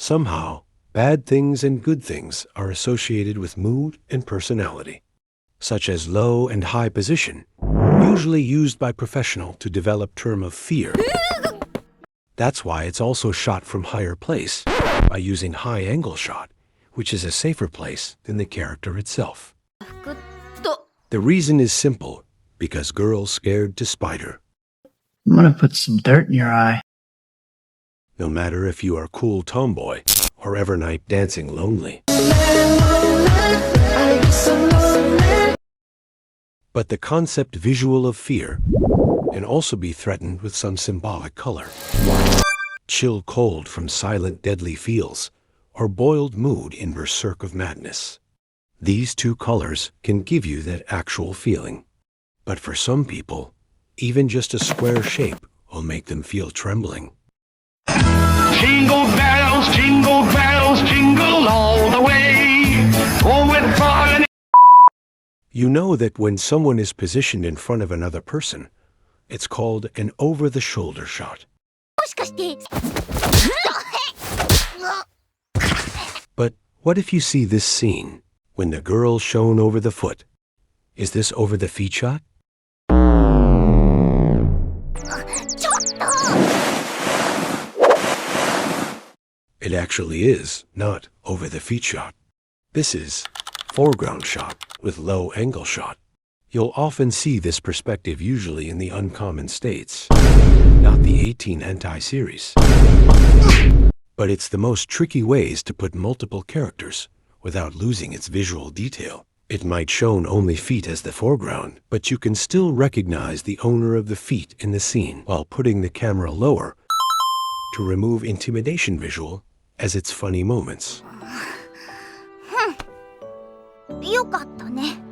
Somehow, bad things and good things are associated with mood and personality, such as low and high position, usually used by professional to develop term of fear. That's why it's also shot from higher place by using high angle shot, which is a safer place than the character itself. The reason is simple, because girls scared to spider. I'm gonna put some dirt in your eye. No matter if you are cool tomboy or evernight dancing lonely. But the concept visual of fear can also be threatened with some symbolic color. Chill cold from silent deadly feels, or boiled mood in berserk of madness. These two colors can give you that actual feeling. But for some people, even just a square shape will make them feel trembling. Jingle bells, jingle all the way. Oh, with fun. You know that when someone is positioned in front of another person, it's called an over-the-shoulder shot. But what if you see this scene, when the girl's shown over the foot? Is this over the feet shot? It actually is not over the feet shot. This is foreground shot with low angle shot. You'll often see this perspective usually in the Uncommon States, not the 18 hentai series. But it's the most tricky ways to put multiple characters without losing its visual detail. It might shown only feet as the foreground, but you can still recognize the owner of the feet in the scene while putting the camera lower to remove intimidation visual as its funny moments. よかったね。